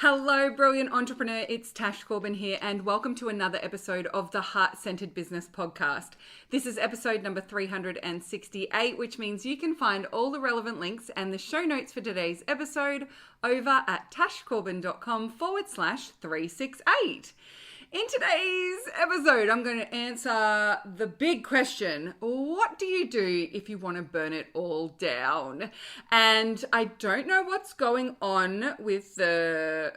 Hello, brilliant entrepreneur. It's Tash Corbin here, and welcome to another episode of the Heart-Centered Business Podcast. This is episode number 368, which means you can find all the relevant links and the show notes for today's episode over at tashcorbin.com/368. In today's episode, I'm going to answer the big question: what do you do if you want to burn it all down? And I don't know what's going on with the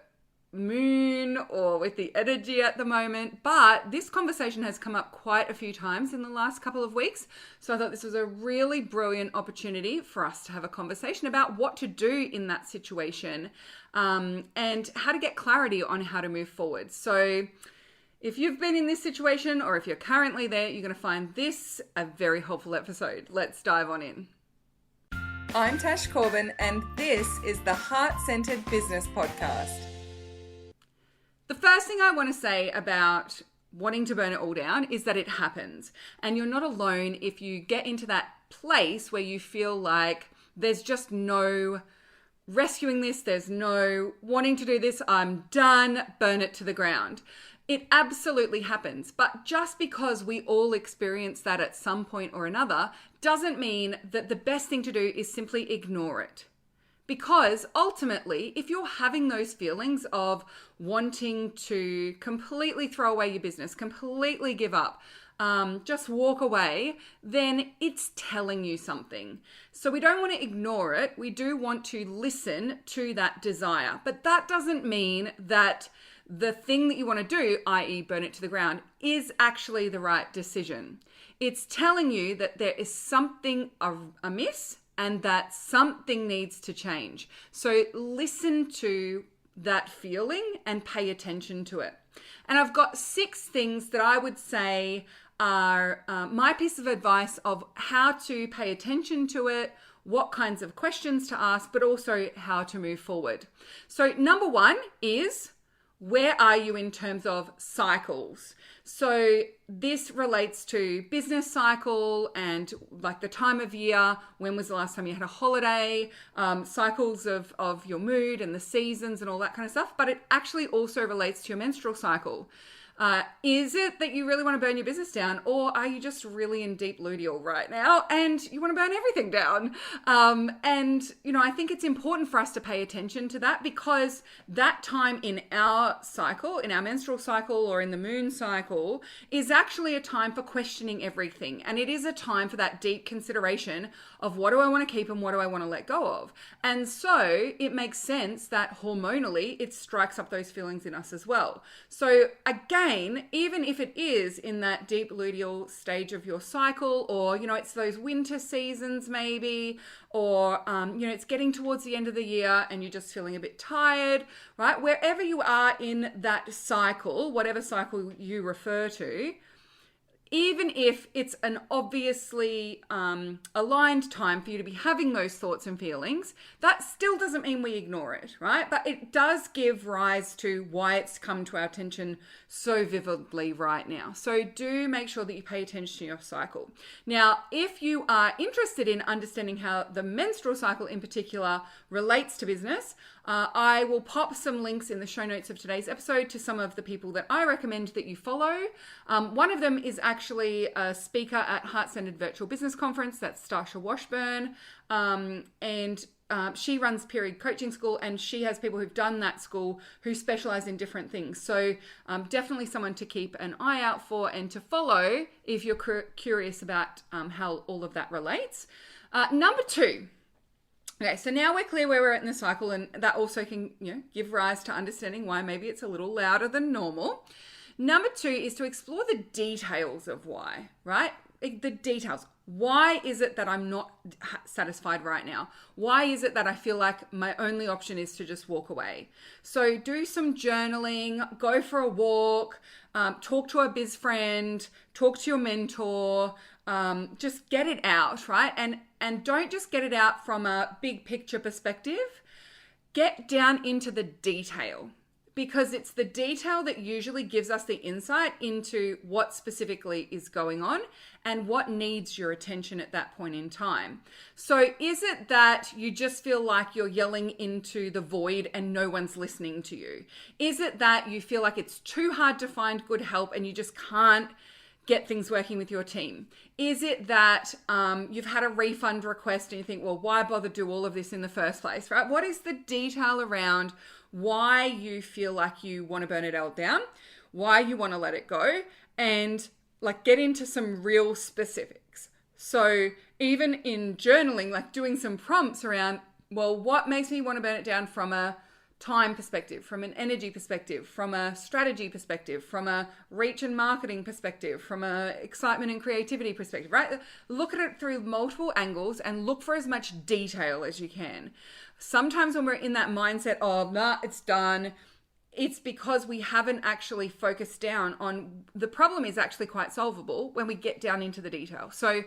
moon or with the energy at the moment, but this conversation has come up quite a few times in the last couple of weeks. So I thought this was a really brilliant opportunity for us to have a conversation about what to do in that situation, and how to get clarity on how to move forward. So if you've been in this situation or if you're currently there, you're going to find this a very helpful episode. Let's dive on in. I'm Tash Corbin, and this is the Heart-Centered Business Podcast. The first thing I want to say about wanting to burn it all down is that it happens. And you're not alone if you get into that place where you feel like there's just no rescuing this, there's no wanting to do this, I'm done, burn it to the ground. It absolutely happens, but just because we all experience that at some point or another doesn't mean that the best thing to do is simply ignore it. Because ultimately, if you're having those feelings of wanting to completely throw away your business, completely give up, just walk away, then it's telling you something. So we don't want to ignore it. We do want to listen to that desire, but that doesn't mean that the thing that you want to do, i.e. burn it to the ground, is actually the right decision. It's telling you that there is something amiss and that something needs to change. So listen to that feeling and pay attention to it. And I've got 6 things that I would say are my piece of advice of how to pay attention to it, what kinds of questions to ask, but also how to move forward. So number 1 is, where are you in terms of cycles? So this relates to business cycle and like the time of year. When was the last time you had a holiday? Cycles of your mood and the seasons and all that kind of stuff. But it actually also relates to your menstrual cycle. Is it that you really want to burn your business down, or are you just really in deep luteal right now and you want to burn everything down? I think it's important for us to pay attention to that, because that time in our cycle, in our menstrual cycle or in the moon cycle, is actually a time for questioning everything. And it is a time for that deep consideration of what do I want to keep and what do I want to let go of. And so it makes sense that hormonally it strikes up those feelings in us as well. So again, even if it is in that deep luteal stage of your cycle, or, it's those winter seasons maybe, or, it's getting towards the end of the year and you're just feeling a bit tired, right? Wherever you are in that cycle, whatever cycle you refer to, even if it's an obviously aligned time for you to be having those thoughts and feelings, that still doesn't mean we ignore it, right? But it does give rise to why it's come to our attention so vividly right now. So do make sure that you pay attention to your cycle. Now, if you are interested in understanding how the menstrual cycle in particular relates to business, I will pop some links in the show notes of today's episode to some of the people that I recommend that you follow. One of them is actually a speaker at Heart-Centered Virtual Business Conference. That's Starsha Washburn. She runs Period Coaching School, and she has people who've done that school who specialize in different things. So definitely someone to keep an eye out for and to follow if you're curious about how all of that relates. Number 2. Okay, so now we're clear where we're at in the cycle, and that also can, give rise to understanding why maybe it's a little louder than normal. Number 2 is to explore the details of why, right? The details. Why is it that I'm not satisfied right now? Why is it that I feel like my only option is to just walk away? So do some journaling, go for a walk, talk to a biz friend, talk to your mentor, just get it out, right? And don't just get it out from a big picture perspective. Get down into the detail. because it's the detail that usually gives us the insight into what specifically is going on and what needs your attention at that point in time. So is it that you just feel like you're yelling into the void and no one's listening to you? Is it that you feel like it's too hard to find good help and you just can't get things working with your team? Is it that you've had a refund request and you think, well, why bother do all of this in the first place, right? What is the detail around why you feel like you want to burn it all down, why you want to let it go, and like get into some real specifics. So even in journaling, like doing some prompts around, well, what makes me want to burn it down from a time perspective, from an energy perspective, from a strategy perspective, from a reach and marketing perspective, from a excitement and creativity perspective, right? Look at it through multiple angles and look for as much detail as you can. Sometimes when we're in that mindset of, nah, it's done, it's because we haven't actually focused down on the problem is actually quite solvable when we get down into the detail. So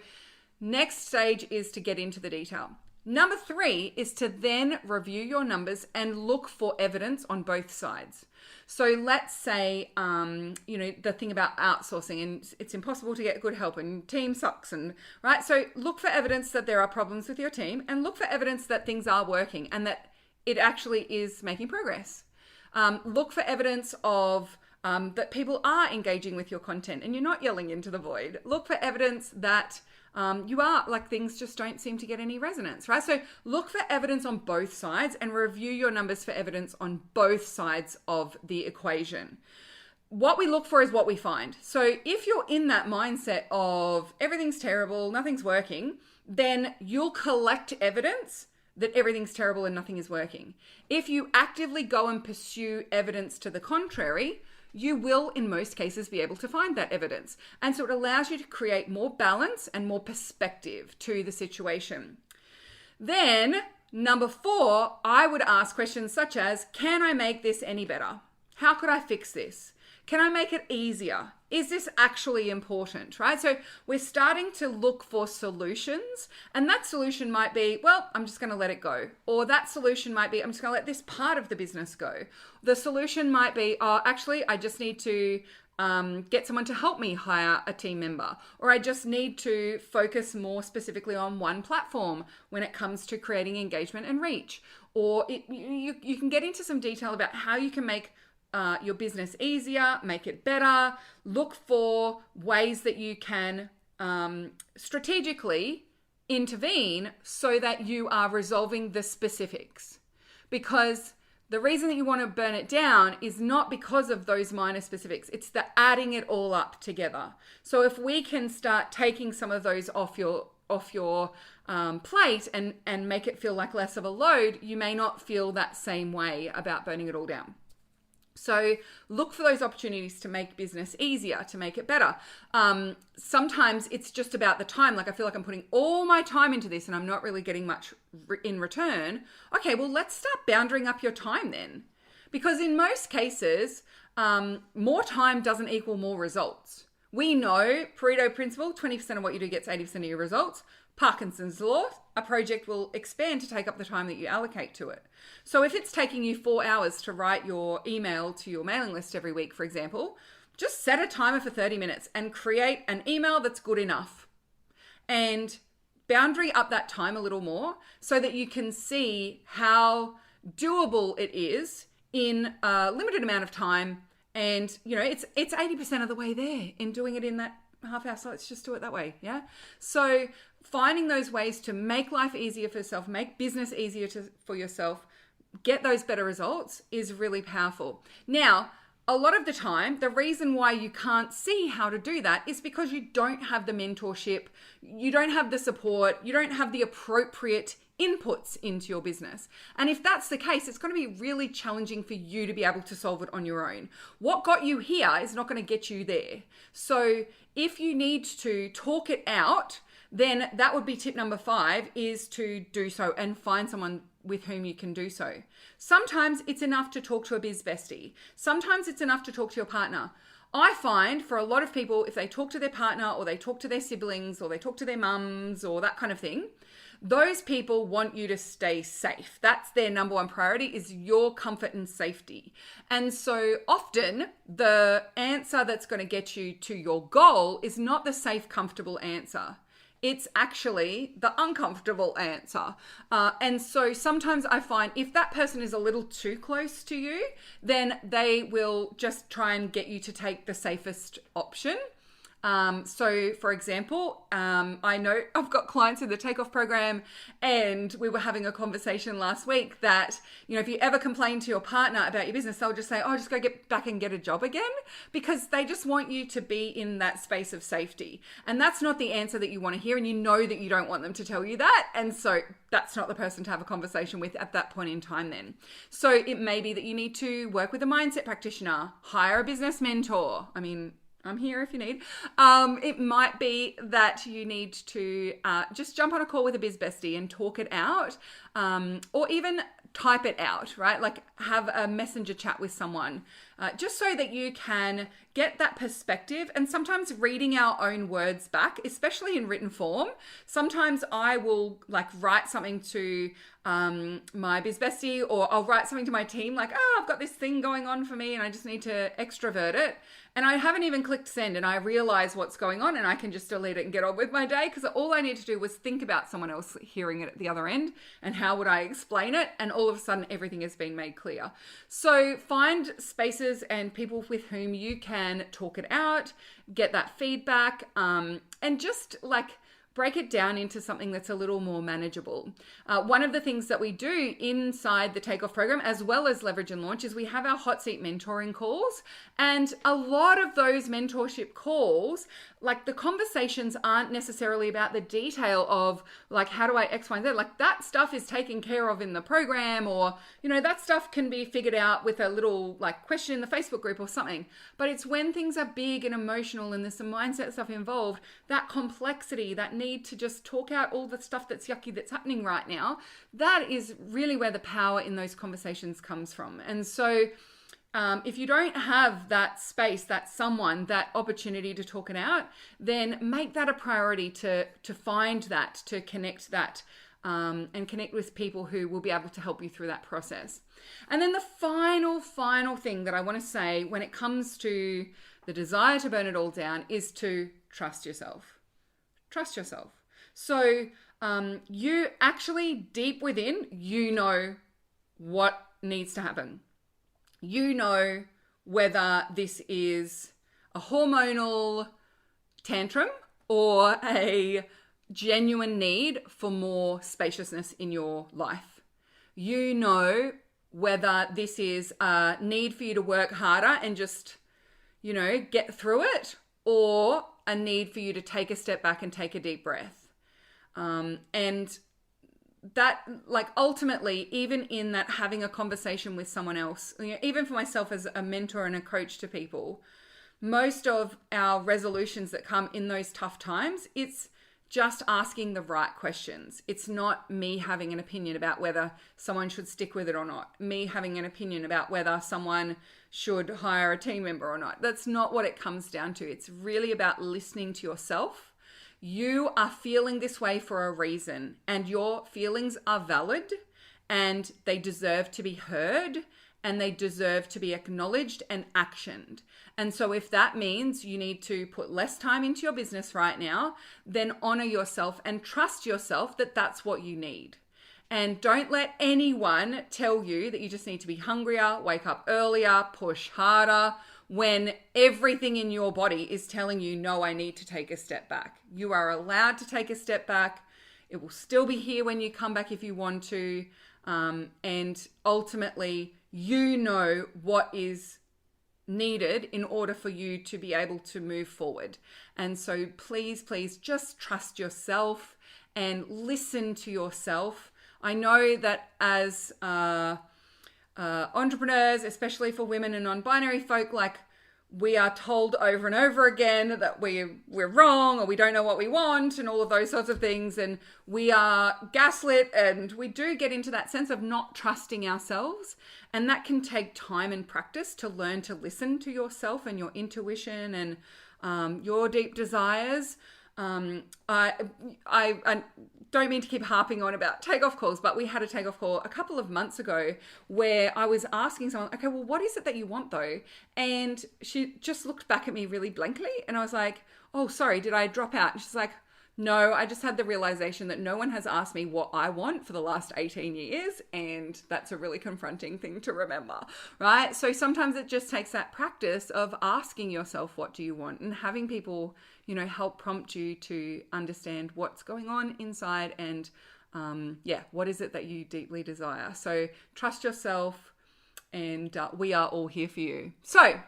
next stage is to get into the detail. Number 3 is to then review your numbers and look for evidence on both sides. So let's say, the thing about outsourcing and it's impossible to get good help and team sucks and right. So look for evidence that there are problems with your team and look for evidence that things are working and that it actually is making progress. Look for evidence of that people are engaging with your content and you're not yelling into the void. Look for evidence that you are, like, things just don't seem to get any resonance, right? So look for evidence on both sides and review your numbers for evidence on both sides of the equation. What we look for is what we find. So if you're in that mindset of everything's terrible, nothing's working, then you'll collect evidence that everything's terrible and nothing is working. If you actively go and pursue evidence to the contrary, you will, in most cases, be able to find that evidence. And so it allows you to create more balance and more perspective to the situation. Then, number 4, I would ask questions such as, can I make this any better? How could I fix this? Can I make it easier? Is this actually important, right? So we're starting to look for solutions, and that solution might be, well, I'm just going to let it go. Or that solution might be, I'm just going to let this part of the business go. The solution might be, oh, actually, I just need to get someone to help me hire a team member, or I just need to focus more specifically on one platform when it comes to creating engagement and reach. Or you can get into some detail about how you can make your business easier, make it better, look for ways that you can strategically intervene so that you are resolving the specifics. Because the reason that you want to burn it down is not because of those minor specifics. It's the adding it all up together. So if we can start taking some of those off your plate and make it feel like less of a load, you may not feel that same way about burning it all down. So look for those opportunities to make business easier, to make it better. Sometimes it's just about the time. Like, I feel like I'm putting all my time into this and I'm not really getting much in return. Okay, well, let's start boundaring up your time then. Because in most cases, more time doesn't equal more results. We know, Pareto principle, 20% of what you do gets 80% of your results. Parkinson's law, a project will expand to take up the time that you allocate to it. So if it's taking you 4 hours to write your email to your mailing list every week, for example, just set a timer for 30 minutes and create an email that's good enough. And boundary up that time a little more so that you can see how doable it is in a limited amount of time. And, it's 80% of the way there in doing it in that half hour. So let's just do it that way. Yeah. So finding those ways to make life easier for yourself, make business easier for yourself, get those better results is really powerful. Now, a lot of the time, the reason why you can't see how to do that is because you don't have the mentorship, you don't have the support, you don't have the appropriate inputs into your business. And if that's the case, it's going to be really challenging for you to be able to solve it on your own. What got you here is not going to get you there. So if you need to talk it out, then that would be tip number 5, is to do so and find someone with whom you can do so. Sometimes it's enough to talk to a biz bestie. Sometimes it's enough to talk to your partner. I find for a lot of people, if they talk to their partner or they talk to their siblings or they talk to their mums or that kind of thing, those people want you to stay safe. That's their number one priority, is your comfort and safety. And so often the answer that's going to get you to your goal is not the safe, comfortable answer. It's actually the uncomfortable answer. And so sometimes I find if that person is a little too close to you, then they will just try and get you to take the safest option. So for example, I know I've got clients in the takeoff program, and we were having a conversation last week that, if you ever complain to your partner about your business, they'll just say, oh, just go get back and get a job again, because they just want you to be in that space of safety. And that's not the answer that you want to hear. And you know that you don't want them to tell you that. And so that's not the person to have a conversation with at that point in time then. So it may be that you need to work with a mindset practitioner, hire a business mentor. I'm here if you need. It might be that you need to just jump on a call with a biz bestie and talk it out, or even type it out, right? Like have a messenger chat with someone, just so that you can get that perspective. And sometimes reading our own words back, especially in written form, sometimes I will write something to my biz bestie, or I'll write something to my team like, oh, I've got this thing going on for me and I just need to extrovert it. And I haven't even clicked send, and I realize what's going on, and I can just delete it and get on with my day, because all I need to do was think about someone else hearing it at the other end and how would I explain it, and all of a sudden everything has been made clear. So find spaces and people with whom you can talk it out, get that feedback, and just break it down into something that's a little more manageable. One of the things that we do inside the Takeoff program, as well as Leverage and Launch, is we have our hot seat mentoring calls. And a lot of those mentorship calls, the conversations aren't necessarily about the detail of how do I X, Y, and Z. That stuff is taken care of in the program, or, that stuff can be figured out with a little question in the Facebook group or something. But it's when things are big and emotional and there's some mindset stuff involved, that complexity, that need to just talk out all the stuff that's yucky that's happening right now, that is really where the power in those conversations comes from. And so if you don't have that space, that someone, that opportunity to talk it out, then make that a priority to find that, to connect that, and connect with people who will be able to help you through that process. And then the final thing that I want to say when it comes to the desire to burn it all down is to trust yourself. Trust yourself. So you actually, deep within, you know what needs to happen. You know whether this is a hormonal tantrum or a genuine need for more spaciousness in your life. You know whether this is a need for you to work harder and just, get through it, or a need for you to take a step back and take a deep breath. And that, ultimately, even in that having a conversation with someone else, even for myself as a mentor and a coach to people, most of our resolutions that come in those tough times, it's just asking the right questions. It's not me having an opinion about whether someone should stick with it or not, me having an opinion about whether someone should hire a team member or not. That's not what it comes down to. It's really about listening to yourself. You are feeling this way for a reason, and your feelings are valid, and they deserve to be heard, and they deserve to be acknowledged and actioned. And so if that means you need to put less time into your business right now, then honor yourself and trust yourself that that's what you need. And don't let anyone tell you that you just need to be hungrier, wake up earlier, push harder, when everything in your body is telling you, no, I need to take a step back. You are allowed to take a step back. It will still be here when you come back if you want to. And ultimately, you know what is needed in order for you to be able to move forward. And so please just trust yourself and listen to yourself. I know that as entrepreneurs, especially for women and non-binary folk, we are told over and over again that we're wrong, or we don't know what we want, and all of those sorts of things, and we are gaslit, and we do get into that sense of not trusting ourselves, and that can take time and practice to learn to listen to yourself and your intuition and your deep desires. I don't mean to keep harping on about takeoff calls, but we had a takeoff call a couple of months ago where I was asking someone, okay, well, what is it that you want though? And she just looked back at me really blankly, and I was like, oh, sorry, did I drop out? And she's like, no, I just had the realization that no one has asked me what I want for the last 18 years. And that's a really confronting thing to remember, right? So sometimes it just takes that practice of asking yourself, what do you want? And having people, help prompt you to understand what's going on inside and, what is it that you deeply desire? So trust yourself, and we are all here for you. So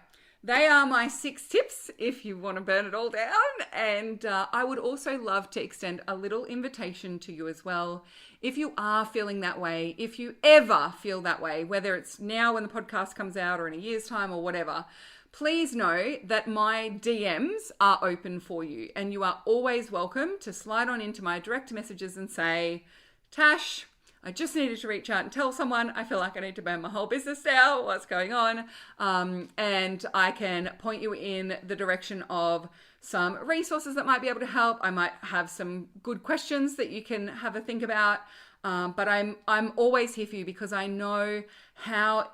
they are my 6 tips if you want to burn it all down. And I would also love to extend a little invitation to you as well. If you are feeling that way, if you ever feel that way, whether it's now when the podcast comes out or in a year's time or whatever, please know that my DMs are open for you. And you are always welcome to slide on into my direct messages and say, Tash, I just needed to reach out and tell someone I feel like I need to burn my whole business down. What's going on? And I can point you in the direction of some resources that might be able to help. I might have some good questions that you can have a think about. But I'm always here for you because I know how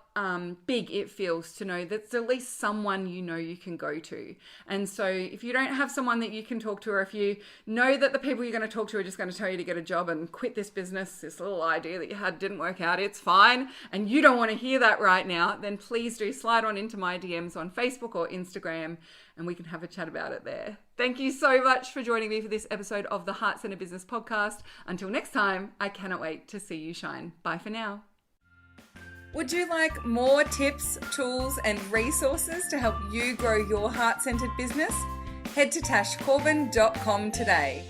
big it feels to know that there's at least someone you can go to. And so if you don't have someone that you can talk to, or if you know that the people you're going to talk to are just going to tell you to get a job and quit this business, this little idea that you had didn't work out, it's fine, and you don't want to hear that right now, then please do slide on into my DMs on Facebook or Instagram, and we can have a chat about it there. Thank you so much for joining me for this episode of the Heart Centered Business Podcast. Until next time, I cannot wait to see you shine. Bye for now. Would you like more tips, tools, and resources to help you grow your heart-centered business? Head to tashcorbin.com today.